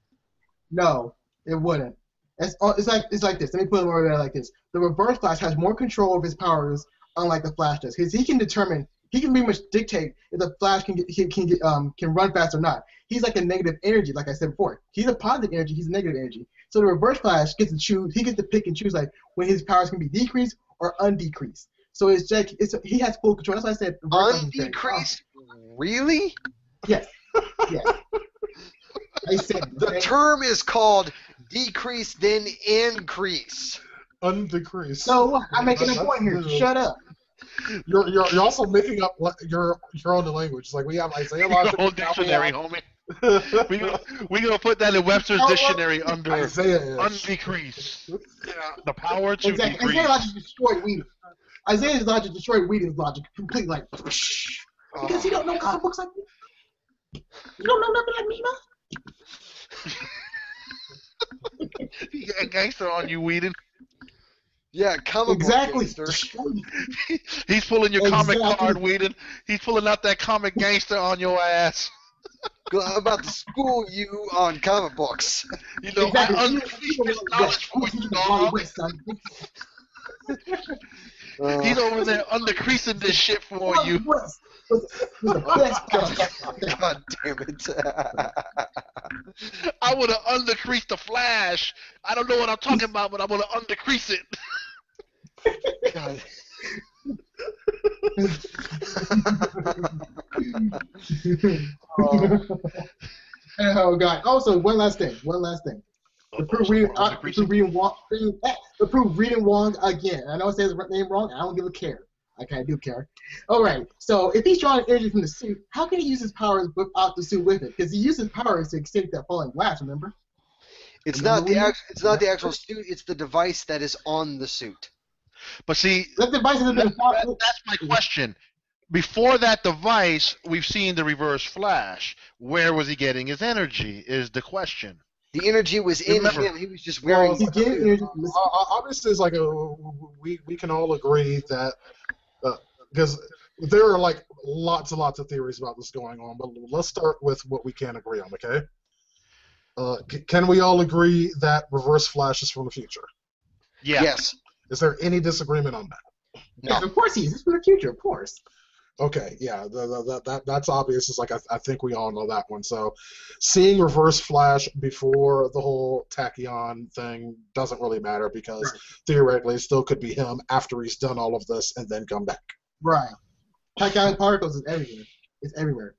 No, it wouldn't. It's like this. Let me put it over there like this. The Reverse Flash has more control of his powers, unlike the Flash does. Because he can pretty much dictate if the Flash can run fast or not. He's like a negative energy, like I said before. He's a positive energy. He's a negative energy. So the Reverse Flash gets to choose. He gets to pick and choose like when his powers can be decreased or undecreased. So it's like he has full control. That's why I said undecreased. Really? Yes. Yes. I said the term is called decrease then increase. Undecrease. So I'm making a point here. Shut up. You're also making up your own language. It's like we have Isaiah Logic. Your own dictionary, homie. We're gonna put that in Webster's dictionary under undecrease. Yeah, the power to decrease. Isaiah Logic destroyed Whedon. Isaiah's logic destroyed Whedon's logic completely, like because he don't know comic books like me. You don't know nothing like me, man. He got a gangster on you, Whedon. Yeah, comic exactly. book gangster. He's pulling your comic card, Whedon. He's pulling out that comic gangster on your ass. I'm about to school you on comic books. You know, exactly. I undecrease this knowledge for you, dog. He's over there undecreasing this shit for you. God damn it. I would have undecreased the Flash. I don't know what I'm talking about, but I'm going to undecrease it. God. Oh God! Also, one last thing. To prove reading Wong again. I know it says his name wrong. I don't give a care. Okay, I do care. All right. So if he's drawing energy from the suit, how can he use his powers without the suit with it? Because he uses powers to escape that falling glass. Remember? It's not the actual suit. It's the device that is on the suit. But see, that device has been that's my question. Before that device, we've seen the Reverse Flash. Where was he getting his energy? Is the question. The energy was in Remember- him. He was just wearing. He's getting energy. Obviously, it's like we can all agree that because there are like lots and lots of theories about this going on, but let's start with what we can agree on, okay? Can we all agree that Reverse Flash is from the future? Yeah. Yes. Is there any disagreement on that? No. Yes, of course he is. It's for the future, of course. Okay, yeah, that's obvious. It's like I think we all know that one. So, seeing Reverse Flash before the whole Tachyon thing doesn't really matter because theoretically it still could be him after he's done all of this and then come back. Right. Tachyon particles is everywhere. It's everywhere.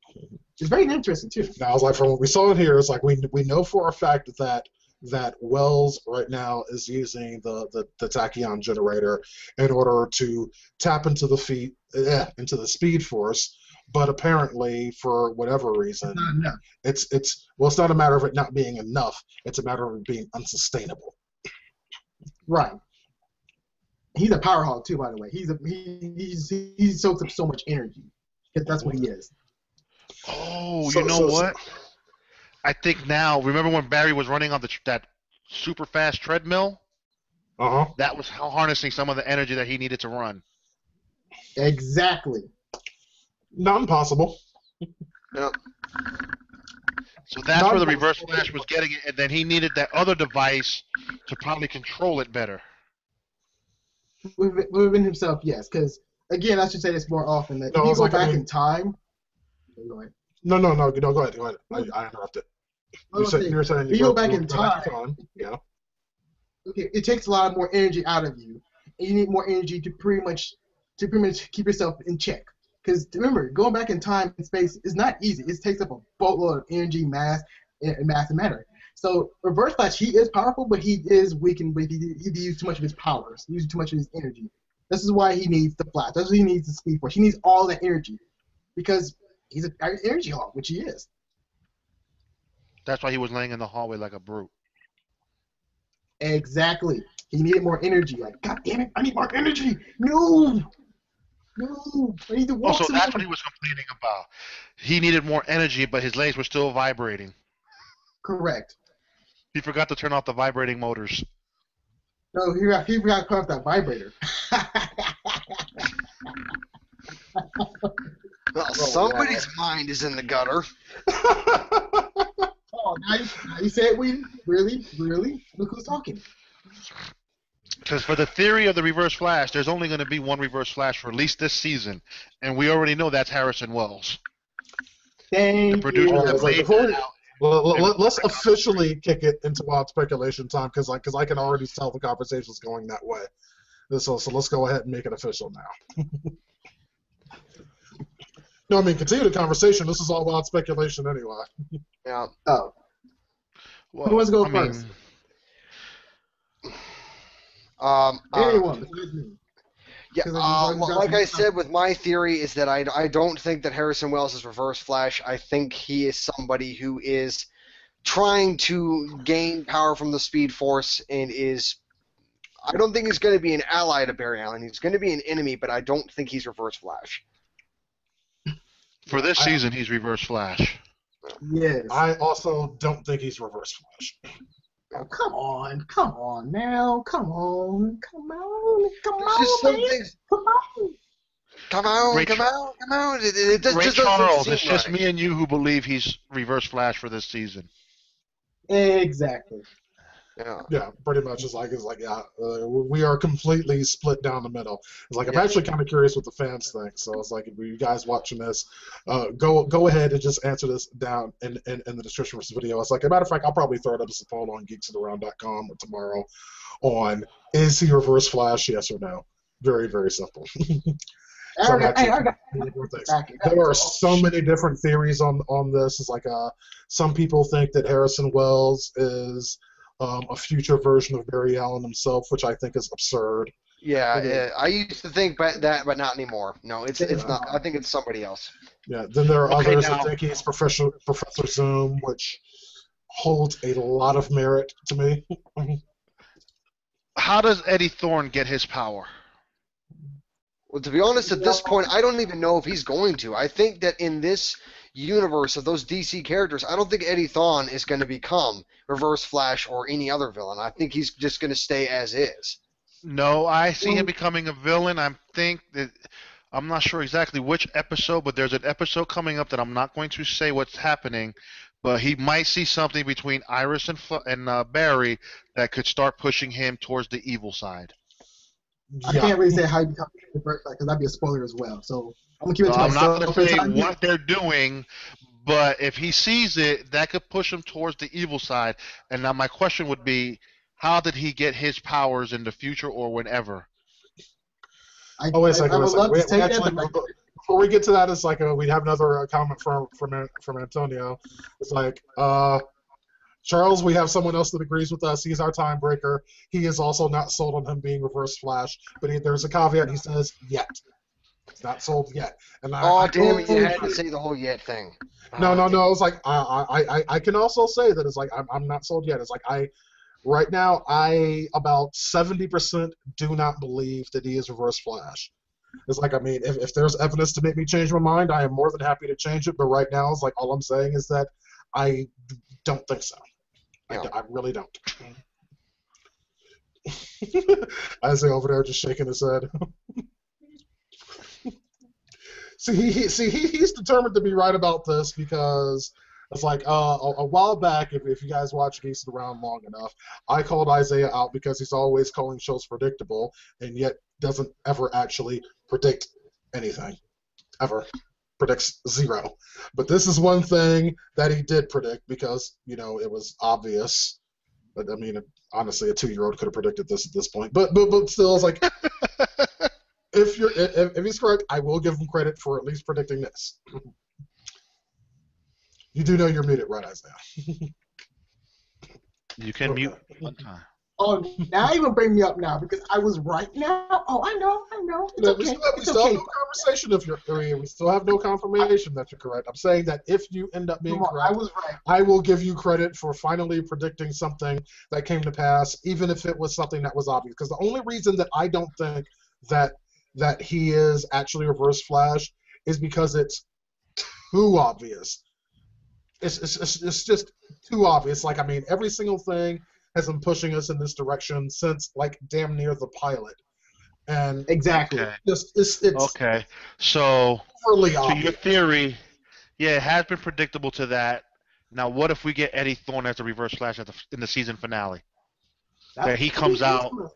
It's very interesting too. Now, it's like from what we saw in here, it's like we know for a fact that Wells right now is using the tachyon generator in order to tap into the Speed Force, but apparently for whatever reason, Not enough. it's not a matter of it not being enough. It's a matter of it being unsustainable. Right. He's a power hog too, by the way. He soaks up so much energy. That's what he is. Oh, you know what? I think now. Remember when Barry was running on that super fast treadmill? Uh huh. That was harnessing some of the energy that he needed to run. Exactly. Not impossible. No. So that's where the Reverse Flash was getting it, and then he needed that other device to probably control it better. Within himself, yes. Because again, I should say this more often. That No, if you it's go like, back I mean- in time. Go ahead. No, go ahead. I interrupted. You were saying if you go back in time, yeah. okay, it takes a lot more energy out of you, and you need more energy to pretty much keep yourself in check. Because remember, going back in time and space is not easy. It takes up a boatload of energy, mass, and matter. So Reverse Flash, he is powerful, but he is weakened. But he used too much of his powers. He used too much of his energy. This is why he needs the Flash. That's why he needs the Speed Force. He needs all that energy because he's an energy hog, which he is. That's why he was laying in the hallway like a brute. Exactly. He needed more energy. Like, God damn it, I need more energy. No. I need to walk. Also, that's what he was complaining about. He needed more energy, but his legs were still vibrating. Correct. He forgot to turn off the vibrating motors. No, he forgot to put off that vibrator. Well, somebody's mind is in the gutter. Oh, now you say it, we really? Look who's talking. Because for the theory of the Reverse Flash, there's only going to be one Reverse Flash for at least this season, and we already know that's Harrison Wells. Thank The producers you. have laid Before- that out. Well, let's officially kick it into wild speculation time because I can already tell the conversation's going that way. So let's go ahead and make it official now. No, I mean continue the conversation. This is all wild speculation anyway. Yeah. Oh, Well, who wants to go I mean, first? Anyone besides me. Yeah, 'Cause I've got like some I stuff. said, with my theory is that I don't think that Harrison Wells is Reverse Flash. I think he is somebody who is trying to gain power from the Speed Force and is. I don't think he's going to be an ally to Barry Allen. He's going to be an enemy, but I don't think he's Reverse Flash. for this season, he's Reverse Flash. Yes. I also don't think he's Reverse Flash. Oh, come on now, come on. There's just some Man. things. Come on. Come on. Ray It just Ray doesn't Charles, seem it's just right. me and you who believe he's Reverse Flash for this season. Exactly. Yeah. Yeah, pretty much. It's like yeah, we are completely split down the middle. It's like I'm Yeah. actually kind of curious what the fans think. So it's like if you guys watching this, go ahead and just answer this down in the description for this video. It's like a matter of fact, I'll probably throw it up as a poll on geeksandaround.com or tomorrow on is he Reverse Flash, yes or no. Very, very simple. So I'm actually there are so many different theories on this. It's like some people think that Harrison Wells is a future version of Barry Allen himself, which I think is absurd. Yeah, I used to think that, but not anymore. No, it's not. I think it's somebody else. Yeah. Then there are Okay, others now- that think he's Professor Zoom, which holds a lot of merit to me. How does Eddie Thorne get his power? Well, to be honest, at this point, I don't even know if he's going to. I think that in this universe of those DC characters, I don't think Eddie Thawne is going to become Reverse Flash or any other villain. I think he's just going to stay as is. No, I see him becoming a villain. I'm not sure exactly which episode, but there's an episode coming up that I'm not going to say what's happening, but he might see something between Iris and Barry that could start pushing him towards the evil side. I can't really say how he becomes the first because that'd be a spoiler as well. So I'm gonna keep it to myself. I'm not going to say what they're doing, but if he sees it, that could push him towards the evil side. And now my question would be, how did he get his powers in the future or whenever? I would love to take that. Before we get to that, it's like we have another comment from Antonio. It's like, Charles, we have someone else that agrees with us. He's our tiebreaker. He is also not sold on him being Reverse Flash, but there's a caveat. He says yet. It's not sold yet. And damn it! You had to say the whole yet thing. No. It's like I can also say that it's like I'm not sold yet. It's like right now I about 70% do not believe that he is Reverse Flash. It's like, I mean, if there's evidence to make me change my mind, I am more than happy to change it. But right now, it's like all I'm saying is that I don't think so. Yeah. I really don't. Isaiah over there just shaking his head. He's determined to be right about this because it's like a while back, if you guys watch Geeks around long enough, I called Isaiah out because he's always calling shows predictable and yet doesn't ever actually predict anything. Ever. Predicts zero. But this is one thing that he did predict because, it was obvious. But I mean, honestly, a 2-year-old could have predicted this at this point. But still, it's like, if he's correct, I will give him credit for at least predicting this. You do know you're muted, right, Isaiah? You can mute one time. Oh, now you gonna bring me up now because I was right now. Oh, I know. It's okay. We still have no conversation if you're. We still have no confirmation that you're correct. I'm saying that if you end up being correct, I was right. I will give you credit for finally predicting something that came to pass, even if it was something that was obvious. Because the only reason that I don't think that he is actually Reverse Flash is because it's too obvious. It's just too obvious. Like, I mean, every single thing has been pushing us in this direction since like damn near the pilot, and exactly. Okay. It's okay. So overly to obvious. your theory, yeah, it has been predictable to that. Now, what if we get Eddie Thawne as the Reverse Flash in the season finale? That he comes out and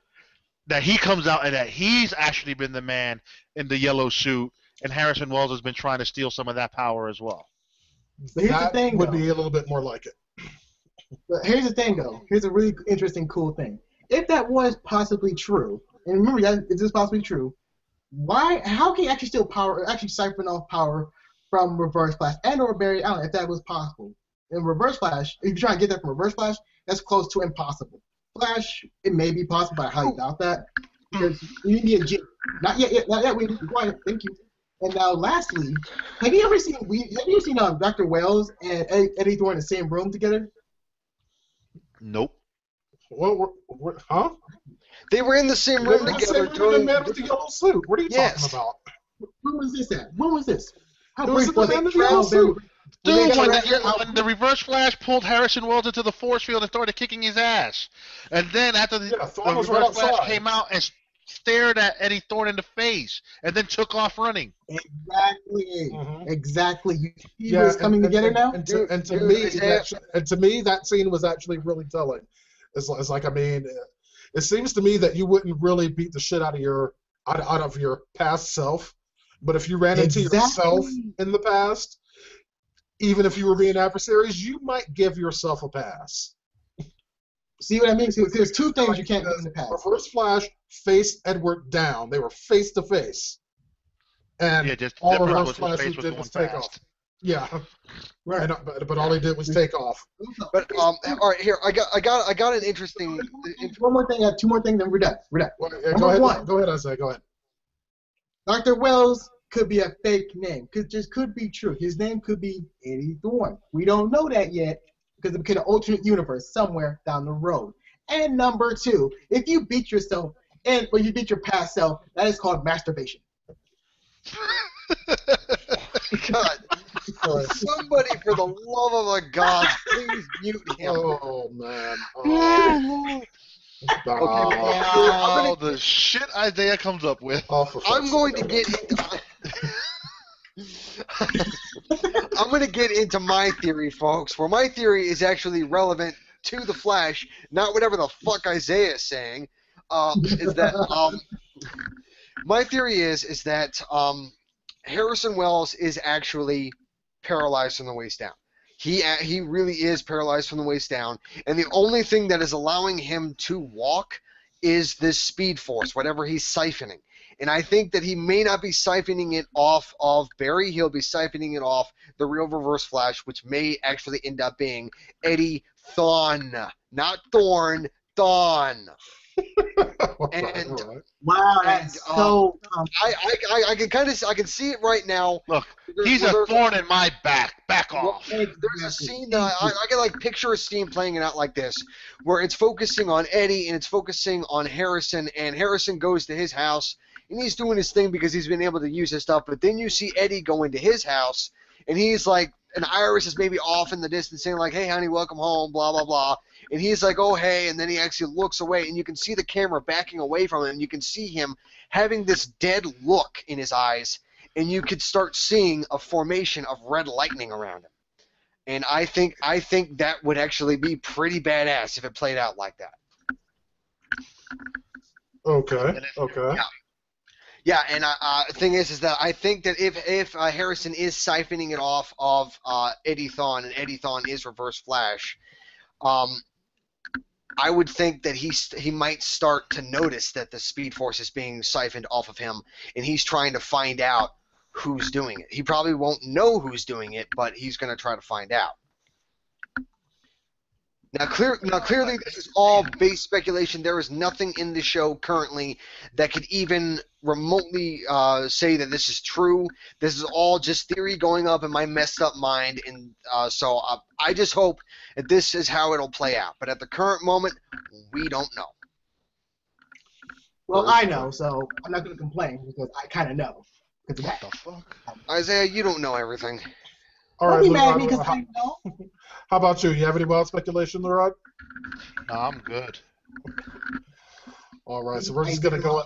that he's actually been the man in the yellow suit, and Harrison Wells has been trying to steal some of that power as well. But here's the thing, would be a little bit more like it. But here's the thing, though. Here's a really interesting, cool thing. If that was possibly true, and remember that if this is possibly true, how can you actually steal power, actually siphon off power from Reverse Flash and/or Barry Allen if that was possible? In Reverse Flash, if you're trying to get that from Reverse Flash, that's close to impossible. Flash, it may be possible, but I highly doubt that because you need to be a genius. Not yet. Quiet. Thank you. And now, lastly, have you ever seen Dr. Wells and Eddie Thawne in the same room together? Nope. What? Huh? They were in the same room together during the man with the yellow suit. What are you talking about? When was this at? When was this? How brief was it? Dude, when the Reverse Flash pulled Harrison Wells into the force field and started kicking his ass, and then after the Reverse Flash came out and stared at Eddie Thawne in the face, and then took off running. Exactly. Exactly. You see what's coming together now? And to me, that scene was actually really telling. It's like, I mean, it seems to me that you wouldn't really beat the shit out of your past self, but if you ran into yourself in the past, even if you were being adversaries, you might give yourself a pass. See what I mean? See, there's two things you can't do in the past. Reverse Flash faced Edward down. They were face to face. And all Reverse Flash did was take off. Yeah. Right. But all he did was take off. But all right, here I got an interesting. One more thing. I have two more things, then we're done. Well, go ahead, Isaiah. Go ahead. Dr. Wells could be a fake name. Could be true. His name could be Eddie Thawne. We don't know that yet because it could be an alternate universe somewhere down the road. And number two, if you beat yourself or you beat your past self, that is called masturbation. God. Somebody, for the love of a God, please mute him. Oh man. Oh. Oh, the shit Isaiah comes up with. I'm going to get into. I'm going to get into my theory, folks. Where my theory is actually relevant to the Flash, not whatever the fuck Isaiah is saying. Is that my theory is that Harrison Wells is actually paralyzed from the waist down. He really is paralyzed from the waist down, and the only thing that is allowing him to walk is this speed force, whatever he's siphoning. And I think that he may not be siphoning it off of Barry. He'll be siphoning it off the real Reverse Flash, which may actually end up being Eddie Thawne, not Thorne, Thawne. And wow, that's so. I can see it right now. Look, he's a thorn in my back. Back off. There's a scene that I can like picture a scene playing it out like this, where it's focusing on Eddie and it's focusing on Harrison, and Harrison goes to his house and he's doing his thing because he's been able to use his stuff. But then you see Eddie go into his house and he's like, and Iris is maybe off in the distance saying like, "Hey, honey, welcome home," blah blah blah. And he's like, "Oh, hey," and then he actually looks away, and you can see the camera backing away from him, and you can see him having this dead look in his eyes, and you could start seeing a formation of red lightning around him. And I think that would actually be pretty badass if it played out like that. Okay. Yeah, and the thing is that I think that if Harrison is siphoning it off of Eddie Thawne, and Eddie Thawne is Reverse Flash, I would think that he might start to notice that the Speed Force is being siphoned off of him, and he's trying to find out who's doing it. He probably won't know who's doing it, but he's going to try to find out. Now, clearly, this is all base speculation. There is nothing in the show currently that could even remotely say that this is true. This is all just theory going up in my messed up mind, and so I just hope that this is how it'll play out. But at the current moment, we don't know. Well, I know, so I'm not going to complain because I kind of know. What the fuck? Isaiah, you don't know everything. All right, Don't be mad at me because I know. How about you? You have any wild speculation, Leroy? No, I'm good. All right, so we're just going to go.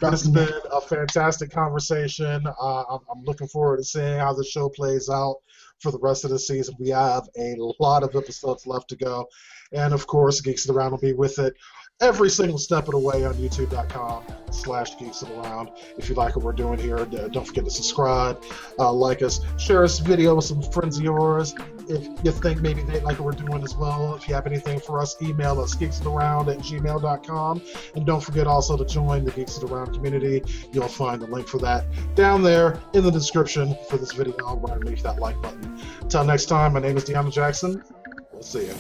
This has been a fantastic conversation. I'm looking forward to seeing how the show plays out for the rest of the season. We have a lot of episodes left to go. And, of course, Geeks of the Round will be with it every single step of the way on youtube.com/geeksofaround. If you like what we're doing here, don't forget to subscribe, like us, share this video with some friends of yours. If you think maybe they like what we're doing as well, if you have anything for us, email us, geeksofaround@gmail.com. And don't forget also to join the Geeks of the Round community. You'll find the link for that down there in the description for this video right underneath that like button. Until next time, my name is Deanna Jackson. We'll see you.